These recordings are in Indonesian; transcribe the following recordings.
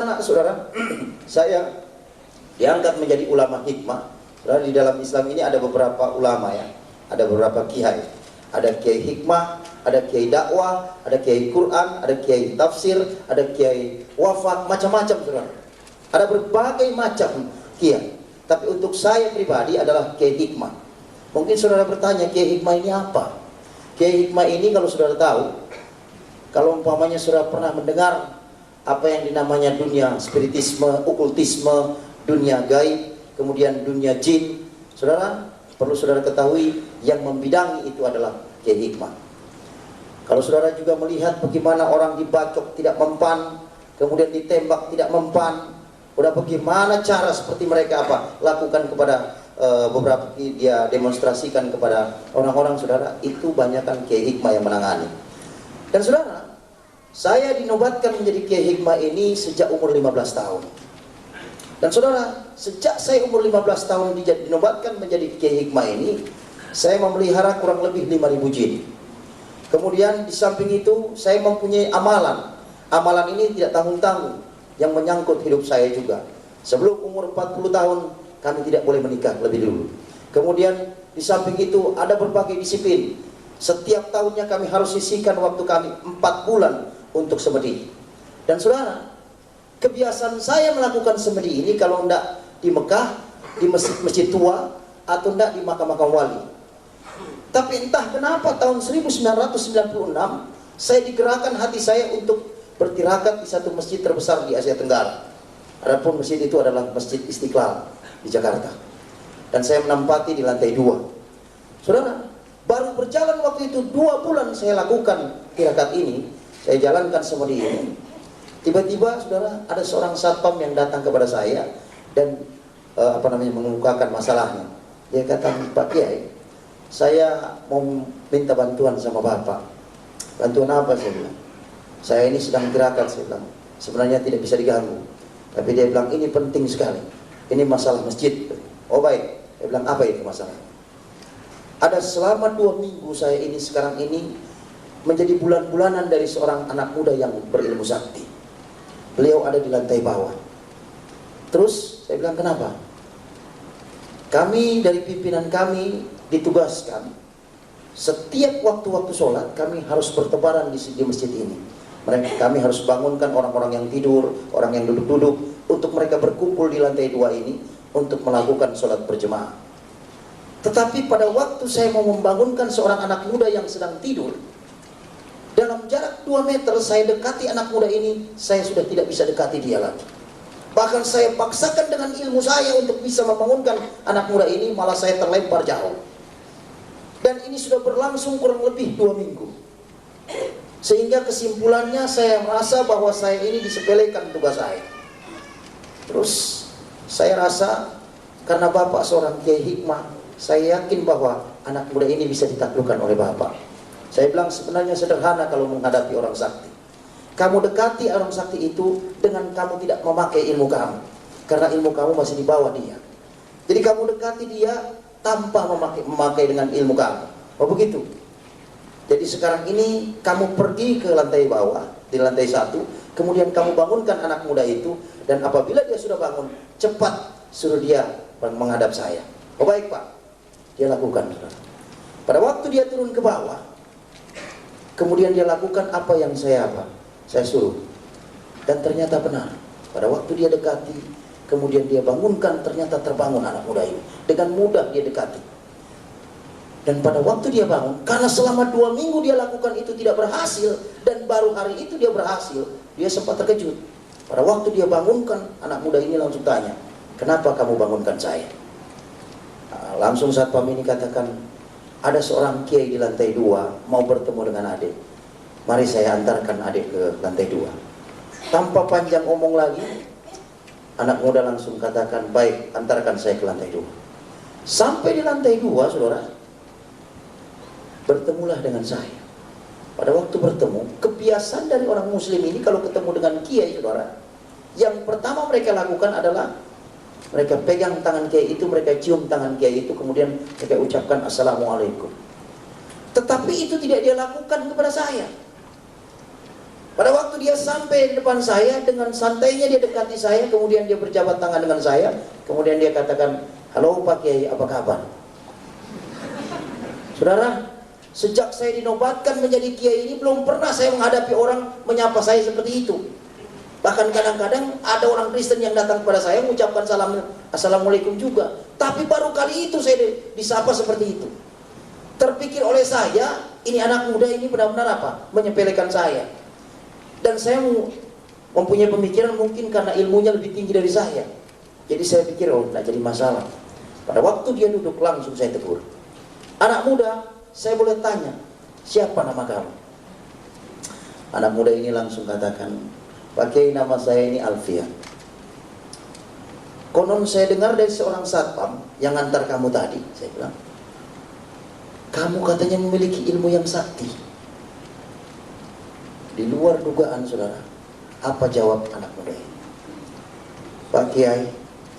Anak saudara, saya diangkat menjadi ulama hikmah. Saudara, di dalam Islam ini ada beberapa ulama ya, ada beberapa kiai. Ada kiai hikmah, ada kiai dakwah, ada kiai Quran, ada kiai tafsir, ada kiai wafat, macam-macam saudara. Ada berbagai macam kiai. Tapi untuk saya pribadi adalah kiai hikmah. Mungkin saudara bertanya, kiai hikmah ini apa? Kiai hikmah ini kalau saudara tahu, kalau umpamanya saudara pernah mendengar apa yang dinamanya dunia spiritisme, okultisme, dunia gaib, kemudian dunia jin, saudara perlu saudara ketahui yang membidangi itu adalah kiai hikmah. Kalau saudara juga melihat bagaimana orang dibacok tidak mempan, kemudian ditembak tidak mempan, udah bagaimana cara seperti mereka lakukan kepada beberapa dia demonstrasikan kepada orang-orang, saudara, itu banyakkan kiai hikmah yang menangani. Dan saudara, saya dinobatkan menjadi kiai hikmah ini sejak umur 15 tahun. Dan saudara, sejak saya umur 15 tahun dinobatkan menjadi kiai hikmah ini, saya memelihara kurang lebih 5.000 jin. Kemudian di samping itu, saya mempunyai amalan. Amalan ini tidak tanggung-tanggung, yang menyangkut hidup saya juga. Sebelum umur 40 tahun, kami tidak boleh menikah lebih dulu. Kemudian di samping itu, ada berbagai disiplin. Setiap tahunnya kami harus sisihkan waktu kami 4 bulan untuk semedi. Dan saudara, kebiasaan saya melakukan semedi ini kalau tidak di Mekah, di masjid tua, atau tidak di makam-makam wali. Tapi entah kenapa tahun 1996 saya digerakkan hati saya untuk bertirakat di satu masjid terbesar di Asia Tenggara. Adapun masjid itu adalah Masjid Istiqlal di Jakarta. Dan saya menempati di lantai 2. Saudara, baru berjalan waktu itu 2 bulan saya lakukan tirakat ini, saya jalankan semedi ini. Tiba-tiba saudara, ada seorang satpam yang datang kepada saya dan mengemukakan masalahnya. Dia kata, "Pak Kiai, saya mau minta bantuan sama Bapak." "Bantuan apa?" saya bilang. "Saya ini sedang gerakan," saya bilang. "Sebenarnya tidak bisa diganggu." Tapi dia bilang, "Ini penting sekali. Ini masalah masjid." "Oh baik." Dia bilang, "Apa itu masalahnya?" Ada selama 2 minggu saya ini sekarang ini menjadi bulan-bulanan dari seorang anak muda yang berilmu sakti. Beliau ada di lantai bawah. Terus saya bilang, "Kenapa?" "Kami dari pimpinan kami ditugaskan setiap waktu-waktu sholat kami harus bertebaran di masjid ini. Kami harus bangunkan orang-orang yang tidur, orang yang duduk-duduk, untuk mereka berkumpul di lantai 2 ini untuk melakukan sholat berjemaah. Tetapi pada waktu saya mau membangunkan seorang anak muda yang sedang tidur, dalam jarak 2 meter saya dekati anak muda ini, saya sudah tidak bisa dekati dia lagi. Bahkan saya paksakan dengan ilmu saya untuk bisa membangunkan anak muda ini, malah saya terlempar jauh. Dan ini sudah berlangsung kurang lebih 2 minggu. Sehingga kesimpulannya saya merasa bahwa saya ini disepelekan tugas saya. Terus saya rasa karena Bapak seorang kiai hikmah, saya yakin bahwa anak muda ini bisa ditaklukkan oleh Bapak. Saya bilang, sebenarnya sederhana kalau menghadapi orang sakti. Kamu dekati orang sakti itu dengan kamu tidak memakai ilmu kamu, karena ilmu kamu masih di bawah dia. Jadi kamu dekati dia tanpa memakai dengan ilmu kamu. Oh begitu. Jadi sekarang ini kamu pergi ke lantai bawah, di lantai 1, kemudian kamu bangunkan anak muda itu, dan apabila dia sudah bangun, cepat suruh dia menghadap saya." "Oh baik Pak." Dia lakukan. Pada waktu dia turun ke bawah, kemudian dia lakukan apa yang saya suruh. Dan ternyata benar. Pada waktu dia dekati, kemudian dia bangunkan, ternyata terbangun anak muda ini. Dengan mudah dia dekati. Dan pada waktu dia bangun, karena selama 2 minggu dia lakukan itu tidak berhasil, dan baru hari itu dia berhasil, dia sempat terkejut. Pada waktu dia bangunkan, anak muda ini langsung tanya, "Kenapa kamu bangunkan saya?" Langsung satpam ini katakan, "Ada seorang kiai di lantai 2 mau bertemu dengan adik. Mari saya antarkan adik ke lantai 2. Tanpa panjang omong lagi, anak muda langsung katakan, "Baik, antarkan saya ke lantai 2. Sampai di lantai 2, saudara, bertemulah dengan saya. Pada waktu bertemu, kebiasaan dari orang muslim ini kalau ketemu dengan kiai, saudara, yang pertama mereka lakukan adalah mereka pegang tangan kiai itu, mereka cium tangan kiai itu, kemudian mereka ucapkan Assalamualaikum. Tetapi itu tidak dia lakukan kepada saya. Pada waktu dia sampai di depan saya, dengan santainya dia dekati saya, kemudian dia berjabat tangan dengan saya, kemudian dia katakan, "Halo Pak Kiai, apa kabar?" Saudara, sejak saya dinobatkan menjadi kiai ini, belum pernah saya menghadapi orang menyapa saya seperti itu. Bahkan kadang-kadang ada orang Kristen yang datang kepada saya mengucapkan salam, assalamualaikum juga. Tapi baru kali itu saya disapa seperti itu. Terpikir oleh saya, ini anak muda ini benar-benar apa? Menyepelekan saya. Dan saya mempunyai pemikiran mungkin karena ilmunya lebih tinggi dari saya. Jadi saya pikir, oh, tidak jadi masalah. Pada waktu dia duduk, langsung saya tegur. "Anak muda, saya boleh tanya, siapa nama kamu?" Anak muda ini langsung katakan, "Pak Kiai, nama saya ini Alfian. Konon saya dengar dari seorang satpam yang antar kamu tadi." Saya bilang, "Kamu katanya memiliki ilmu yang sakti." Di luar dugaan saudara. Apa jawab anak muda ini? "Pak Kiai,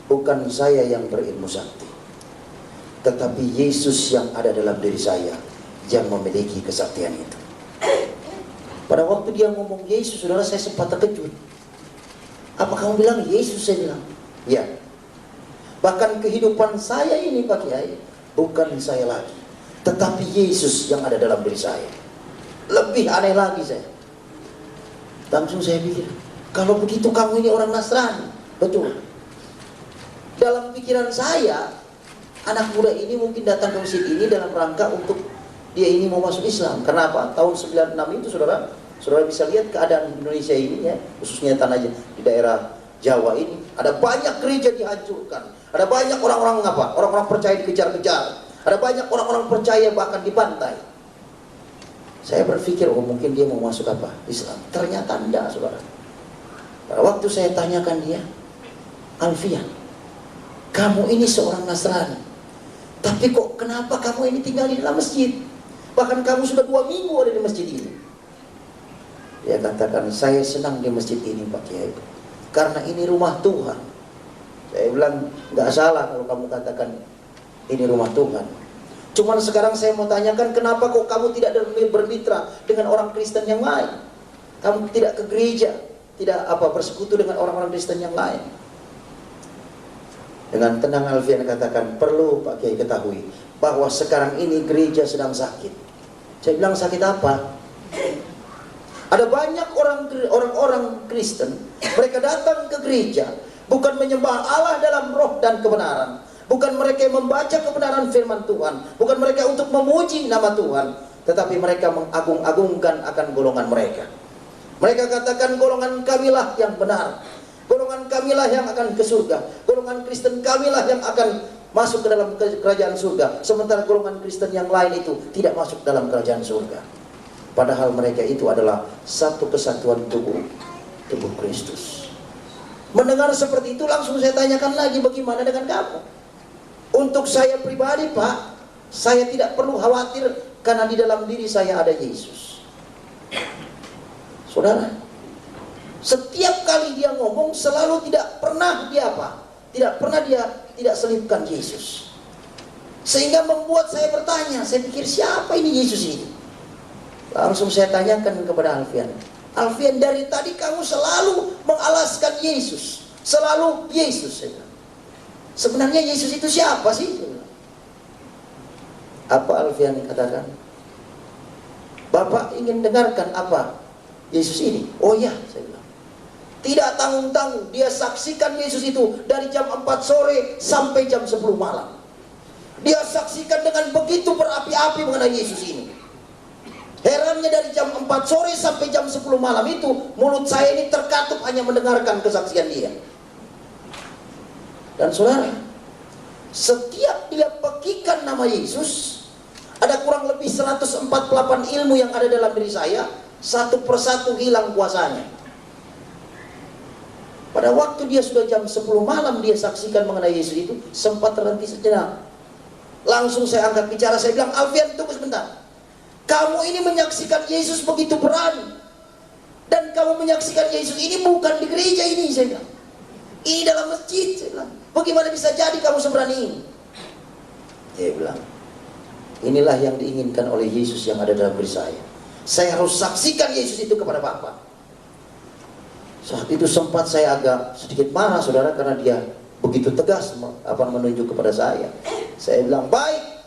bukan saya yang berilmu sakti, tetapi Yesus yang ada dalam diri saya yang memiliki kesaktian itu." Pada waktu dia ngomong Yesus, saudara, saya sempat terkejut. "Apa kamu bilang Yesus?" Saya bilang, "Ya. Bahkan kehidupan saya ini Pak Kiai, bukan saya lagi, tetapi Yesus yang ada dalam diri saya." Lebih aneh lagi saya. Langsung saya pikir, kalau begitu kamu ini orang Nasrani. Betul. Dalam pikiran saya, anak muda ini mungkin datang ke masjid ini dalam rangka untuk dia ini mau masuk Islam. Kenapa? Tahun 96 itu saudara bisa lihat keadaan Indonesia ini ya, khususnya tanah di daerah Jawa ini. Ada banyak gereja dihancurkan. Ada banyak orang-orang apa? Orang-orang percaya dikejar-kejar. Ada banyak orang-orang percaya bahkan dibantai. Saya berpikir, oh mungkin dia mau masuk apa? Islam. Ternyata tidak, saudara. Pada waktu saya tanyakan dia, "Alfian, kamu ini seorang Nasrani, tapi kok kenapa kamu ini tinggal di dalam masjid? Bahkan kamu sudah 2 minggu ada di masjid ini." Dia katakan, "Saya senang di masjid ini Pak Kiai, karena ini rumah Tuhan." Saya bilang, nggak salah kalau kamu katakan ini rumah Tuhan. Cuman sekarang saya mau tanyakan, kenapa kok kamu tidak bermitra dengan orang Kristen yang lain? Kamu tidak ke gereja, tidak bersekutu dengan orang-orang Kristen yang lain. Dengan tenang Alfian katakan, "Perlu Pak Kiai ketahui bahwa sekarang ini gereja sedang sakit." Saya bilang, "Sakit apa?" Ada banyak orang-orang Kristen, mereka datang ke gereja bukan menyembah Allah dalam roh dan kebenaran. Bukan mereka yang membaca kebenaran firman Tuhan, bukan mereka untuk memuji nama Tuhan, tetapi mereka mengagung-agungkan akan golongan mereka. Mereka katakan, golongan kamilah yang benar, golongan kamilah yang akan ke surga, golongan Kristen kamilah yang akan masuk ke dalam kerajaan surga, sementara golongan Kristen yang lain itu tidak masuk dalam kerajaan surga. Padahal mereka itu adalah satu kesatuan tubuh Kristus. Mendengar seperti itu, langsung saya tanyakan lagi, bagaimana dengan kamu? Untuk saya pribadi Pak, saya tidak perlu khawatir karena di dalam diri saya ada Yesus. Saudara, setiap kali dia ngomong selalu tidak pernah dia tidak selipkan Yesus. Sehingga membuat saya bertanya, saya pikir siapa ini Yesus ini? Langsung saya tanyakan kepada Alfian, "Alfian, dari tadi kamu selalu mengalaskan Yesus, selalu Yesus." Sebenarnya Yesus itu siapa sih? Apa Alfian katakan? "Bapak ingin dengarkan apa Yesus ini?" "Oh ya," saya bilang. Tidak tanggung-tanggung dia saksikan Yesus itu dari jam 4 sore sampai jam 10 malam. Dia saksikan dengan begitu berapi-api mengenai Yesus ini. Herannya dari jam 4 sore sampai jam 10 malam itu, mulut saya ini terkatup hanya mendengarkan kesaksian dia. Dan saudara, setiap dia pekikan nama Yesus, ada kurang lebih 148 ilmu yang ada dalam diri saya, satu persatu hilang kuasanya. Pada waktu dia sudah jam 10 malam dia saksikan mengenai Yesus itu, sempat terhenti sejenak. Langsung saya angkat bicara, saya bilang, "Alfian, tunggu sebentar. Kamu ini menyaksikan Yesus begitu berani. Dan kamu menyaksikan Yesus ini bukan di gereja ini," saya bilang. "Ini dalam masjid," saya bilang. "Bagaimana bisa jadi kamu seberani ini?" Dia bilang, "Inilah yang diinginkan oleh Yesus yang ada dalam diri saya. Saya harus saksikan Yesus itu kepada Bapa." Saat itu sempat saya agak sedikit marah saudara, karena dia begitu tegas menunjuk kepada saya. Saya bilang, baik,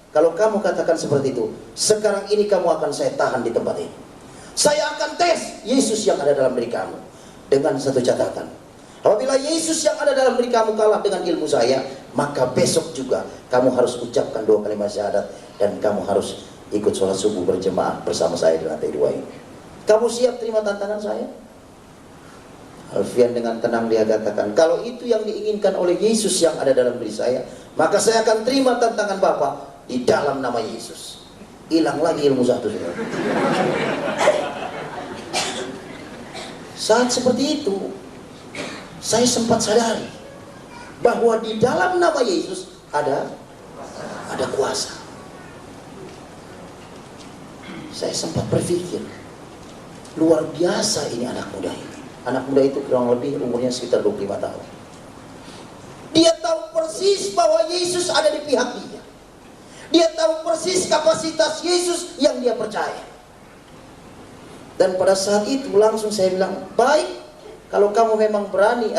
kalau kamu katakan seperti itu, sekarang ini kamu akan saya tahan di tempat ini. Saya akan tes Yesus yang ada dalam diri kamu, dengan satu catatan. Apabila Yesus yang ada dalam diri kamu kalah dengan ilmu saya, maka besok juga kamu harus ucapkan 2 kalimat syahadat, dan kamu harus ikut sholat subuh berjemaah bersama saya di lantai 2 ini. Kamu siap terima tantangan saya? Alfian dengan tenang dia katakan, kalau itu yang diinginkan oleh Yesus yang ada dalam diri saya, maka saya akan terima tantangan Bapak di dalam nama Yesus. Hilang lagi ilmu satu, saudara. Saat seperti itu, saya sempat sadari bahwa di dalam nama Yesus ada kuasa. Saya sempat berpikir, luar biasa ini anak muda ini. Anak muda itu kurang lebih umurnya sekitar 25 tahun. Dia tahu persis bahwa Yesus ada di pihak dia. Dia tahu persis kapasitas Yesus yang dia percaya. Dan pada saat itu langsung saya bilang, baik, kalau kamu memang berani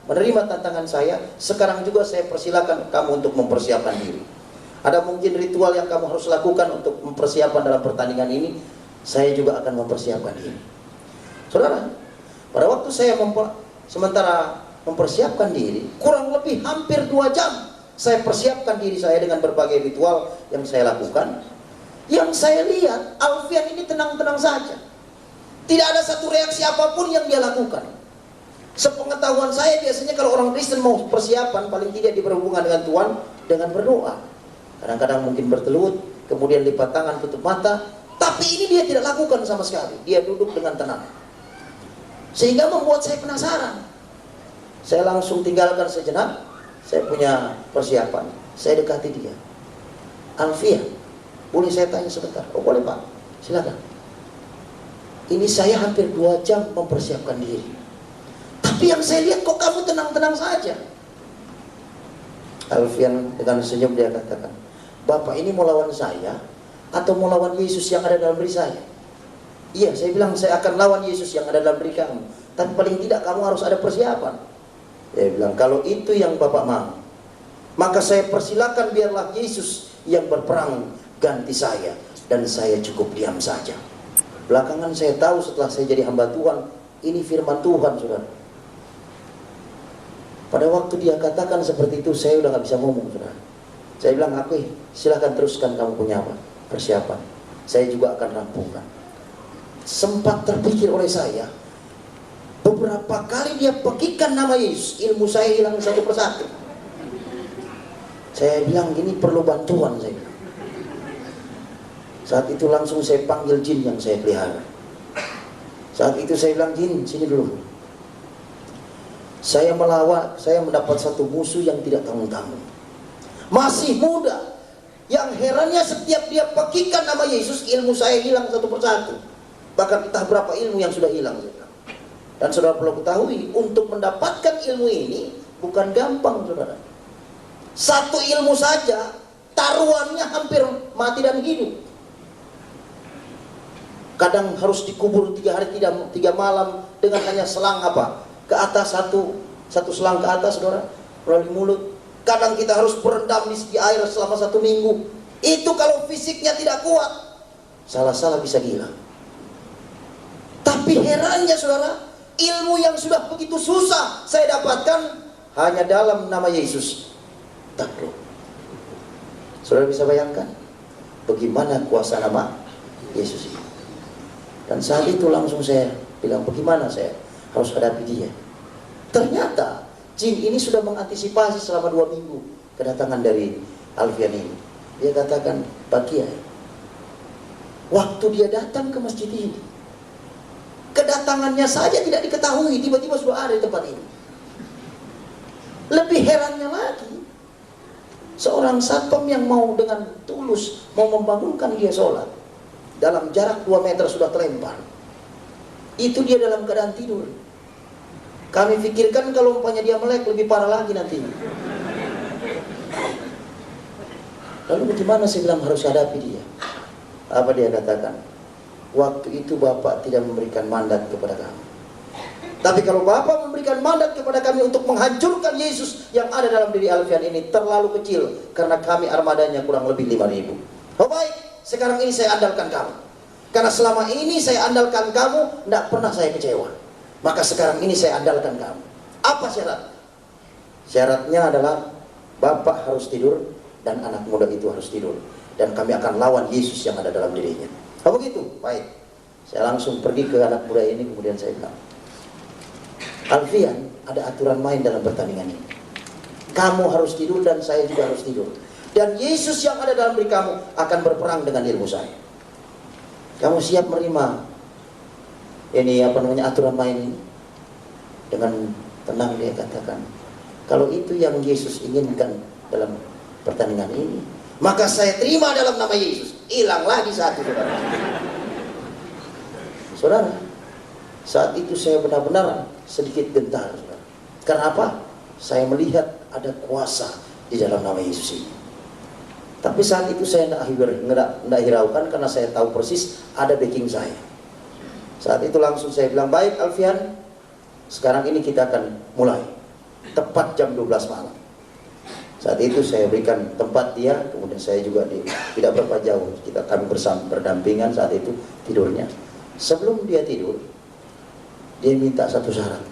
menerima tantangan saya, sekarang juga saya persilakan kamu untuk mempersiapkan diri. Ada mungkin ritual yang kamu harus lakukan untuk mempersiapkan dalam pertandingan ini, saya juga akan mempersiapkan diri. Saudara, pada waktu saya sementara mempersiapkan diri, kurang lebih hampir 2 jam saya persiapkan diri saya dengan berbagai ritual yang saya lakukan. Yang saya lihat, Alfian ini tenang-tenang saja. Tidak ada satu reaksi apapun yang dia lakukan. Sepengetahuan saya, biasanya kalau orang Kristen mau persiapan, paling tidak berhubungan dengan Tuhan dengan berdoa. Kadang-kadang mungkin bertelut, kemudian lipat tangan, tutup mata. Tapi ini dia tidak lakukan sama sekali. Dia duduk dengan tenang. Sehingga membuat saya penasaran. Saya langsung tinggalkan sejenak. Saya punya persiapan. Saya dekati dia. Alfian, boleh saya tanya sebentar? Oh boleh Pak, silakan. Ini saya hampir 2 jam mempersiapkan diri. Tapi yang saya lihat kok kamu tenang-tenang saja. Alfian dengan senyum dia katakan, Bapak ini mau lawan saya atau mau lawan Yesus yang ada dalam diri saya? Iya, saya bilang saya akan lawan Yesus yang ada dalam diri kamu. Tapi paling tidak kamu harus ada persiapan. Dia bilang, kalau itu yang Bapak mau, maka saya persilakan biarlah Yesus yang berperang ganti saya, dan saya cukup diam saja. Belakangan saya tahu setelah saya jadi hamba Tuhan, ini firman Tuhan, saudara. Pada waktu dia katakan seperti itu, saya udah gak bisa ngomong, saudara. Saya bilang, oke, silakan teruskan kamu punya apa? Persiapan. Saya juga akan rampungkan. Sempat terpikir oleh saya, beberapa kali dia pekikan nama Yesus, ilmu saya hilang satu persatu. Saya bilang, ini perlu bantuan, saya bilang. Saat itu langsung saya panggil jin yang saya pelihara. Saat itu saya bilang, jin, sini dulu. Saya mendapat satu musuh yang tidak tanggung-tanggung. Masih muda. Yang herannya setiap dia pekikan nama Yesus, ilmu saya hilang satu persatu. Bahkan entah berapa ilmu yang sudah hilang. Dan saudara perlu ketahui, untuk mendapatkan ilmu ini bukan gampang, saudara. Satu ilmu saja, taruhannya hampir mati dan hidup. Kadang harus dikubur 3 hari 3 malam dengan hanya selang ke atas, satu selang ke atas, saudara, melalui mulut. Kadang kita harus berendam di air selama 1 minggu. Itu kalau fisiknya tidak kuat, salah-salah bisa gila. Tapi herannya, saudara, ilmu yang sudah begitu susah saya dapatkan hanya dalam nama Yesus. Takluk. Saudara bisa bayangkan bagaimana kuasa nama Yesus ini. Dan saat itu langsung saya bilang, bagaimana saya harus hadapi dia. Ternyata jin ini sudah mengantisipasi selama 2 minggu kedatangan dari Alfian ini. Dia katakan, Pak Kiai, waktu dia datang ke masjid ini, kedatangannya saja tidak diketahui, tiba-tiba sudah ada di tempat ini. Lebih herannya lagi, seorang satpam yang mau dengan tulus mau membangunkan dia sholat, dalam jarak 2 meter sudah terlempar. Itu dia dalam keadaan tidur. Kami pikirkan kalau umpamanya dia melek lebih parah lagi nantinya. Lalu bagaimana saya bilang harus hadapi dia? Apa dia katakan? Waktu itu Bapak tidak memberikan mandat kepada kamu. Tapi kalau Bapak memberikan mandat kepada kami untuk menghancurkan Yesus yang ada dalam diri Alfian ini terlalu kecil, karena kami armadanya kurang lebih 5.000. Oh baik, sekarang ini saya andalkan kamu. Karena selama ini saya andalkan kamu, tidak pernah saya kecewa. Maka sekarang ini saya andalkan kamu. Apa syarat? Syaratnya adalah Bapak harus tidur dan anak muda itu harus tidur. Dan kami akan lawan Yesus yang ada dalam dirinya. Oh begitu? Baik. Saya langsung pergi ke anak muda ini, kemudian saya bilang, Alfian, ada aturan main dalam pertandingan ini. Kamu harus tidur dan saya juga harus tidur. Dan Yesus yang ada dalam diri kamu akan berperang dengan ilmu saya. Kamu siap menerima ini aturan main ini? Dengan tenang dia katakan, kalau itu yang Yesus inginkan dalam pertandingan ini, maka saya terima dalam nama Yesus. Hilang lagi satu, saudara. Saudara, saat itu saya benar-benar sedikit gentar, saudara. Karena apa? Saya melihat ada kuasa di dalam nama Yesus ini. Tapi saat itu saya tidak hiraukan, karena saya tahu persis ada backing saya. Saat itu langsung saya bilang, baik Alfian, sekarang ini kita akan mulai. Tepat jam 12 malam. Saat itu saya berikan tempat dia, kemudian saya juga tidak berapa jauh. Kami bersama berdampingan saat itu tidurnya. Sebelum dia tidur, dia minta satu syarat.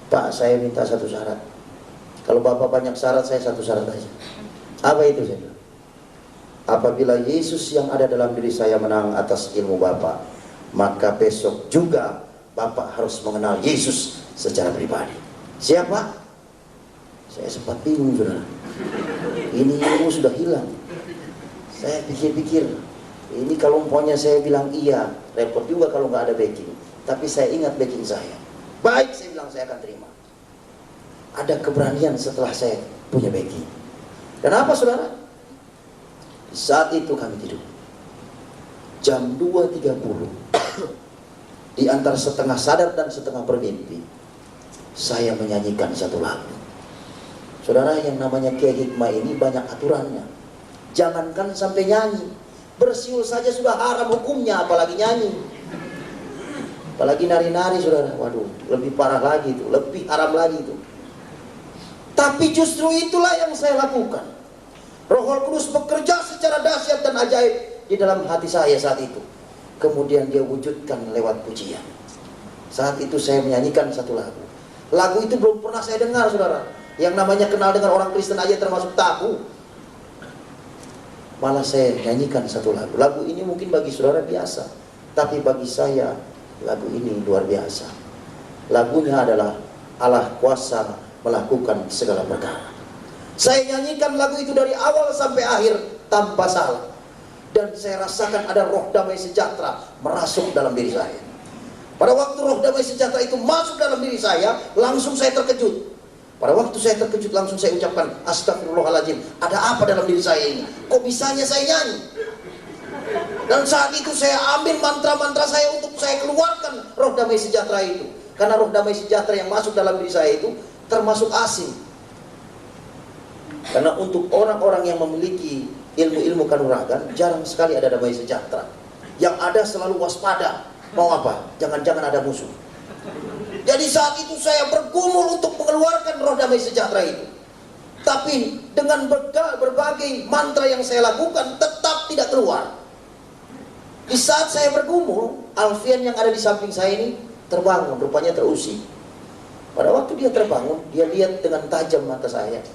Pak, saya minta satu syarat. Kalau Bapak banyak syarat, saya satu syarat aja. Apa itu? Saya bilang, apabila Yesus yang ada dalam diri saya menang atas ilmu Bapak, maka besok juga Bapak harus mengenal Yesus secara pribadi. Siapa? Saya sempat bingung, saudara. Ini ilmu sudah hilang. Saya pikir-pikir, ini kalau umpamanya saya bilang iya, repot juga kalau nggak ada backing. Tapi saya ingat backing saya. Baik, saya bilang saya akan terima. Ada keberanian setelah saya punya backing. Kenapa, saudara? Saat itu kami tidur. Jam 2.30, di antara setengah sadar dan setengah bermimpi, saya menyanyikan satu lagu. Saudara, yang namanya Kiai Hikmah ini banyak aturannya. Jangankan sampai nyanyi, bersiul saja sudah haram hukumnya, apalagi nyanyi. Apalagi nari-nari, saudara. Waduh, lebih parah lagi itu, lebih haram lagi itu. Tapi justru itulah yang saya lakukan. Roh Kudus bekerja secara dahsyat dan ajaib di dalam hati saya saat itu. Kemudian dia wujudkan lewat pujian. Saat itu saya menyanyikan satu lagu. Lagu itu belum pernah saya dengar, saudara. Yang namanya kenal dengan orang Kristen aja termasuk tabu. Malah saya nyanyikan satu lagu. Lagu ini mungkin bagi saudara biasa, tapi bagi saya lagu ini luar biasa. Lagunya adalah Allah kuasa melakukan segala perkara. Saya nyanyikan lagu itu dari awal sampai akhir tanpa salah. Dan saya rasakan ada roh damai sejahtera merasuk dalam diri saya. Pada waktu roh damai sejahtera itu masuk dalam diri saya, langsung saya terkejut. Pada waktu saya terkejut, langsung saya ucapkan, astagfirullahaladzim, ada apa dalam diri saya ini? Kok bisanya saya nyanyi? Dan saat itu saya ambil mantra-mantra saya untuk saya keluarkan roh damai sejahtera itu. Karena roh damai sejahtera yang masuk dalam diri saya itu termasuk asing. Karena untuk orang-orang yang memiliki ilmu-ilmu kanuragan, jarang sekali ada damai sejahtera. Yang ada selalu waspada. Mau apa? Jangan-jangan ada musuh. Jadi saat itu saya bergumul untuk mengeluarkan roh damai sejahtera itu. Tapi dengan berbagai mantra yang saya lakukan, tetap tidak keluar. Di saat saya bergumul, Alfian yang ada di samping saya ini terbangun, rupanya terusik. Pada waktu dia terbangun, dia lihat dengan tajam mata saya.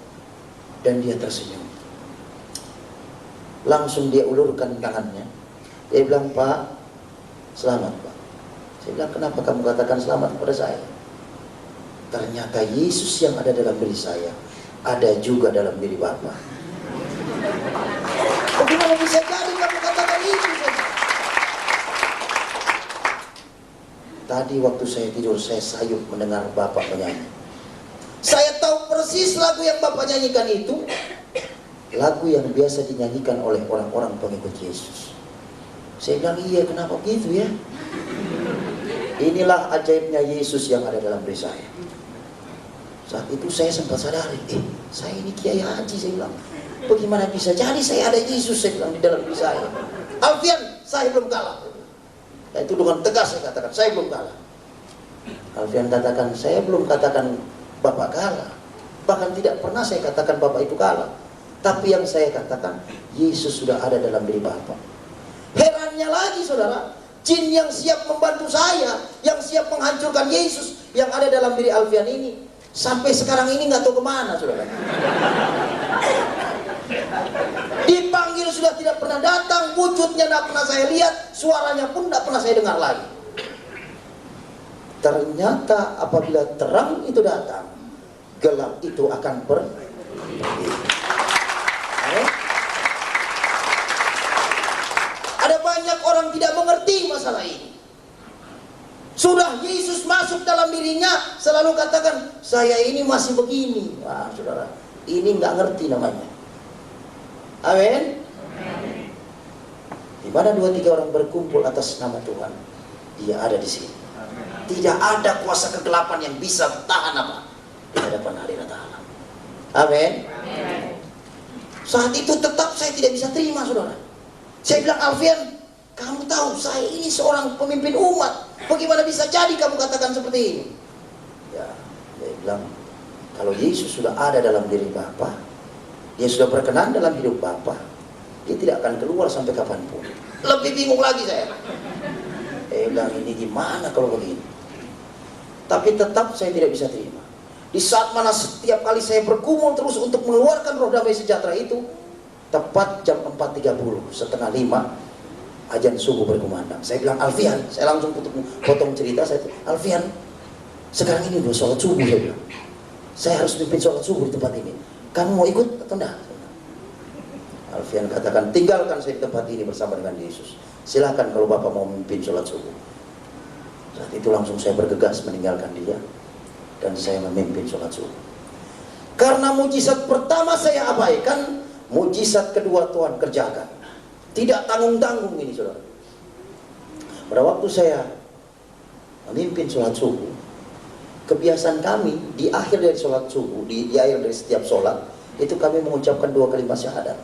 Dan dia tersenyum. Langsung dia ulurkan tangannya. Dia bilang, Pak, selamat Pak. Saya bilang, kenapa kamu katakan selamat kepada saya? Ternyata Yesus yang ada dalam diri saya ada juga dalam diri Bapak. Bagaimana bisa jadi kamu katakan itu? Tadi waktu saya tidur, saya sayup mendengar Bapak menyanyi. Saya tahu persis lagu yang Bapak nyanyikan itu lagu yang biasa dinyanyikan oleh orang-orang pengikut Yesus. Saya bilang, iya, kenapa begitu ya? Inilah ajaibnya Yesus yang ada dalam diri saya. Saat itu saya sempat sadari, saya ini Kiai Haji, saya bilang, bagaimana bisa jadi saya ada Yesus, saya bilang, di dalam diri saya. Alfian, saya belum kalah. Nah, itu dengan tegas saya katakan, saya belum kalah. Alfian katakan, saya belum katakan Bapak kalah. Bahkan tidak pernah saya katakan Bapak itu kalah. Tapi yang saya katakan, Yesus sudah ada dalam diri Bapak. Herannya lagi saudara, jin yang siap membantu saya, yang siap menghancurkan Yesus, yang ada dalam diri Alfian ini, sampai sekarang ini nggak tahu kemana saudara. Dipanggil sudah tidak pernah datang, wujudnya tidak pernah saya lihat, suaranya pun tidak pernah saya dengar lagi. Ternyata apabila terang itu datang, gelap itu akan pergi. Ada banyak orang tidak mengerti masalah ini. Sudah Yesus masuk dalam dirinya, selalu katakan, saya ini masih begini. Wah saudara, ini nggak ngerti namanya. Amin. Di mana 2-3 orang berkumpul atas nama Tuhan, Dia ada di sini. Tidak ada kuasa kegelapan yang bisa tahan apa di hadapan hadirat Allah. Amin. Saat itu tetap saya tidak bisa terima saudara. Saya bilang, Alfian, kamu tahu saya ini seorang pemimpin umat, bagaimana bisa jadi kamu katakan seperti ini? Ya, dia bilang, kalau Yesus sudah ada dalam diri Bapa, Dia sudah berkenan dalam hidup Bapa, Dia tidak akan keluar sampai kapanpun. Lebih bingung lagi saya. Dia bilang, ini gimana kalau begini? Tapi tetap saya tidak bisa terima. Di saat mana setiap kali saya bergumul terus untuk mengeluarkan roh damai sejahtera itu, tepat jam 4.30, setengah 5, azan subuh berkumandang. Saya bilang, Alfian, saya langsung potong cerita. Saya bilang, Alfian, sekarang ini udah sholat subuh. Saya bilang, saya harus pimpin sholat subuh di tempat ini. Kamu mau ikut atau enggak? Alfian katakan, tinggalkan saya di tempat ini bersama dengan Yesus. Silahkan kalau Bapak mau memimpin sholat subuh. Saat itu langsung saya bergegas meninggalkan dia, dan saya memimpin sholat subuh. Karena mujizat pertama saya abaikan, mujizat kedua Tuhan kerjakan. Tidak tanggung-tanggung ini saudara. Pada waktu saya memimpin sholat subuh, kebiasaan kami di akhir dari sholat subuh, di akhir dari setiap sholat, itu kami mengucapkan 2 kalimat syahadat.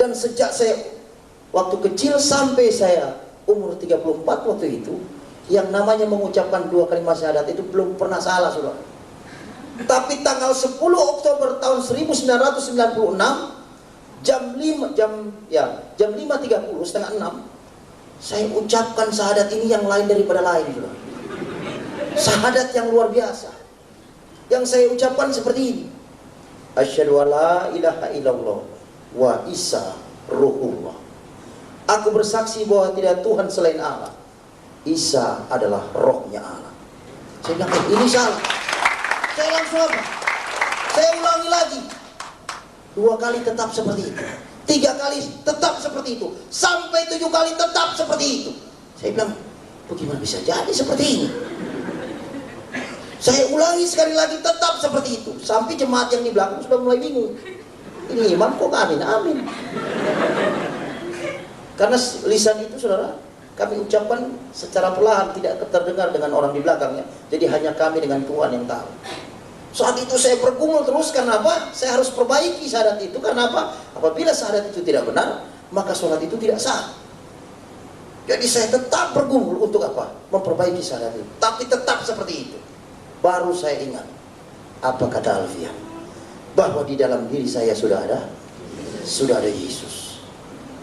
Dan sejak saya waktu kecil sampai saya umur 34 waktu itu, yang namanya mengucapkan 2 kalimat syahadat itu belum pernah salah saudara. Tapi tanggal 10 Oktober tahun 1996, jam 5.30, setengah 6, saya ucapkan syahadat ini yang lain daripada lain saudara. Syahadat yang luar biasa. Yang saya ucapkan seperti ini, asyhadu alla ilaha illallah wa Isa ruhullah. Aku bersaksi bahwa tidak Tuhan selain Allah, Isa adalah rohnya Allah. Saya bilang, ini salah. Saya langsung apa? Saya ulangi lagi. 2 kali tetap seperti itu, 3 kali tetap seperti itu, sampai 7 kali tetap seperti itu. Saya bilang, bagaimana bisa jadi seperti ini? Saya ulangi sekali lagi, tetap seperti itu, sampai jemaat yang di belakang sudah mulai bingung. Ini imam kok amin amin? Karena lisan itu saudara, kami ucapkan secara perlahan, tidak terdengar dengan orang di belakangnya. Jadi hanya kami dengan Tuhan yang tahu. Saat itu saya bergumul terus, karena apa? Saya harus perbaiki syahadat itu. Karena apa? Apabila syahadat itu tidak benar, maka sholat itu tidak sah. Jadi saya tetap bergumul untuk apa? Memperbaiki syahadat itu. Tapi tetap seperti itu. Baru saya ingat, apa kata Alfian? Bahwa di dalam diri saya sudah ada Yesus.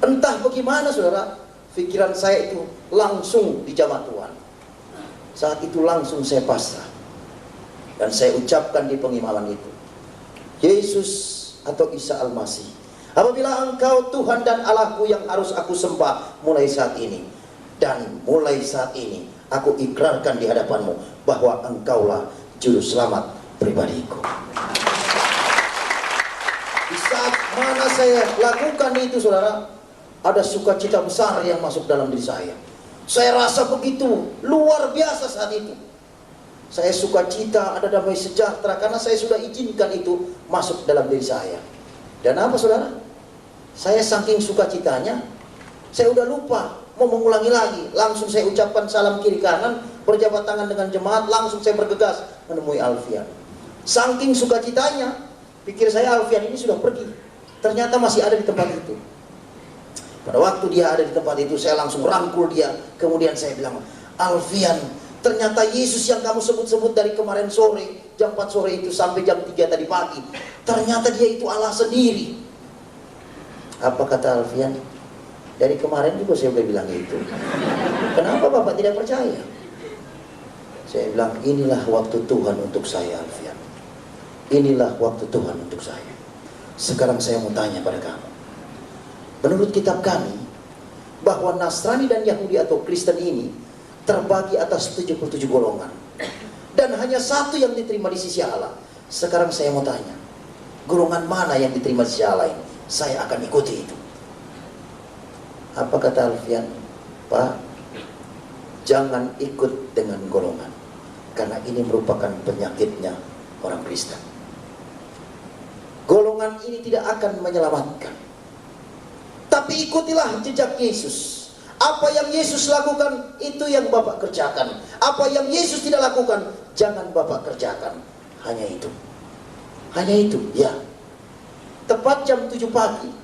Entah bagaimana saudara, pikiran saya itu langsung dijamah Tuhan. Saat itu langsung saya pasrah. Dan saya ucapkan di pengimaman itu, Yesus atau Isa Al-Masih, apabila Engkau Tuhan dan Allahku yang harus aku sembah mulai saat ini, dan mulai saat ini aku ikrarkan di hadapanmu bahwa Engkaulah juru selamat pribadiku. Di saat mana saya lakukan itu saudara, ada sukacita besar yang masuk dalam diri saya. Saya rasa begitu luar biasa saat itu. Saya sukacita, ada damai sejahtera, karena saya sudah izinkan itu masuk dalam diri saya. Dan apa saudara? Saya saking sukacitanya, saya udah lupa mau mengulangi lagi. Langsung saya ucapkan salam kiri kanan, berjabat tangan dengan jemaat, langsung saya bergegas menemui Alfian. Saking sukacitanya, pikir saya Alfian ini sudah pergi. Ternyata masih ada di tempat itu. Pada waktu dia ada di tempat itu, saya langsung rangkul dia. Kemudian saya bilang, Alfian, Ternyata Yesus yang kamu sebut-sebut dari kemarin sore, jam 4 sore itu sampai jam 3 tadi pagi, ternyata dia itu Allah sendiri. Apa kata Alfian? Dari kemarin juga saya udah bilang itu. Kenapa Bapak tidak percaya? Saya bilang, inilah waktu Tuhan untuk saya, Alfian. Inilah waktu Tuhan untuk saya. Sekarang saya mau tanya pada kamu. Menurut kitab kami, bahwa Nasrani dan Yahudi atau Kristen ini terbagi atas 77 golongan. Dan hanya satu yang diterima di sisi Allah. Sekarang saya mau tanya, golongan mana yang diterima di sisi Allah ini? Saya akan ikuti itu. Apa kata Alfian? Pak, jangan ikut dengan golongan. Karena ini merupakan penyakitnya orang Kristen. Golongan ini tidak akan menyelamatkan. Tapi ikutilah jejak Yesus. Apa yang Yesus lakukan, itu yang Bapak kerjakan. Apa yang Yesus tidak lakukan, jangan Bapak kerjakan. Hanya itu. Hanya itu, ya. Tepat jam 7 pagi.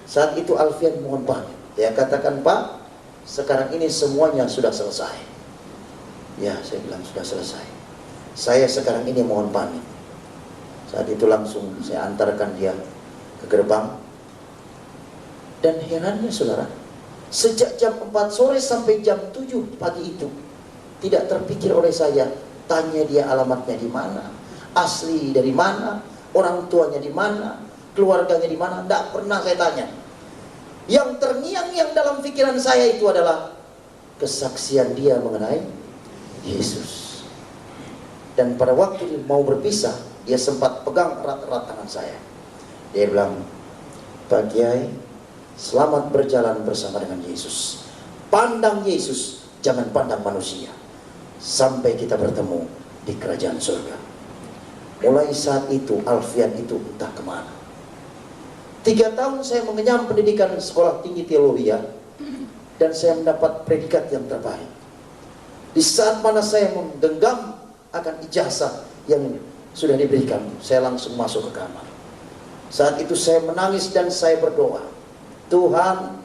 Saat itu Alfian mohon pamit. Dia katakan, Pak, sekarang ini semuanya sudah selesai. Ya, saya bilang sudah selesai. Saya sekarang ini mohon pamit. Saat itu langsung saya antarkan dia ke gerbang. Dan herannya saudara, sejak jam 4 sore sampai jam 7 pagi itu, tidak terpikir oleh saya, tanya dia alamatnya di mana, asli dari mana, orang tuanya di mana, keluarganya di mana, tidak pernah saya tanya. Yang terngiang-ngiang dalam pikiran saya itu adalah kesaksian dia mengenai Yesus. Dan pada waktu mau berpisah, dia sempat pegang erat-erat tangan saya. Dia bilang, Pak Kiai, selamat berjalan bersama dengan Yesus. Pandang Yesus, jangan pandang manusia. Sampai kita bertemu di kerajaan surga. Mulai saat itu, Alfian itu entah kemana. 3 tahun saya mengenyam pendidikan sekolah tinggi teologi, dan saya mendapat predikat yang terbaik. Di saat mana saya menggenggam akan ijazah yang sudah diberikan, saya langsung masuk ke kamar. Saat itu saya menangis dan saya berdoa, Tuhan,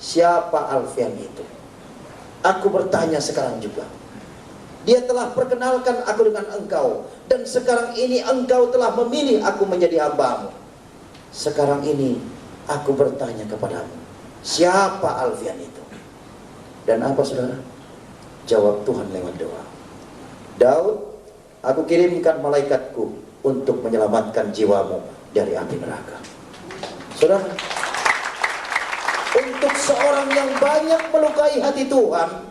siapa Alfian itu? Aku bertanya sekarang juga. Dia telah perkenalkan aku dengan Engkau, dan sekarang ini Engkau telah memilih aku menjadi hamba-Mu. Sekarang ini aku bertanya kepadamu, siapa Alfian itu? Dan apa saudara? Jawab Tuhan lewat doa. Daud, aku kirimkan malaikatku untuk menyelamatkan jiwamu dari api neraka. Saudara, untuk seorang yang banyak melukai hati Tuhan,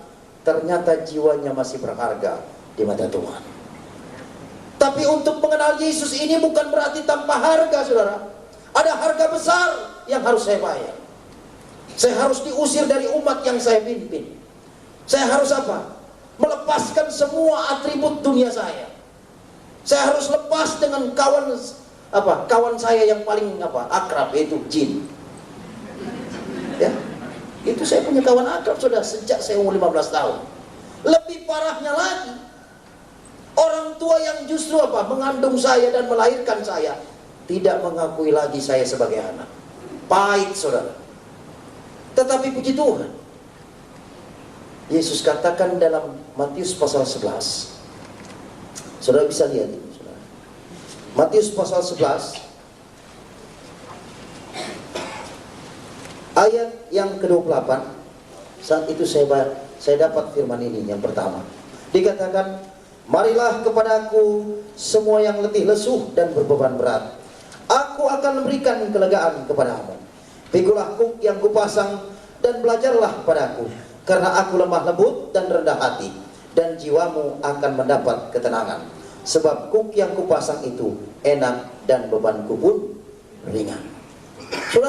ternyata jiwanya masih berharga di mata Tuhan. Tapi untuk mengenal Yesus ini bukan berarti tanpa harga, saudara. Ada harga besar yang harus saya bayar. Saya harus diusir dari umat yang saya pimpin. Saya harus apa? Melepaskan semua atribut dunia saya. Saya harus lepas dengan kawan saya yang paling akrab, yaitu jin. Ya, itu saya punya kawan akrab sudah sejak saya umur 15 tahun. Lebih parahnya lagi, orang tua yang justru mengandung saya dan melahirkan saya tidak mengakui lagi saya sebagai anak. Pahit saudara. Tetapi puji Tuhan, Yesus katakan dalam Matius pasal 11. Saudara bisa lihat ini, saudara. Matius pasal 11 ayat yang ke-28. Saat itu saya dapat firman ini yang pertama. Dikatakan, marilah kepadaku semua yang letih lesuh dan berbeban berat, aku akan memberikan kelegaan kepadamu. Pikulah kuk yang kupasang dan belajarlah padaku, karena aku lemah lembut dan rendah hati, dan jiwamu akan mendapat ketenangan. Sebab kuk yang kupasang itu enak dan bebanku pun ringan. Saudara,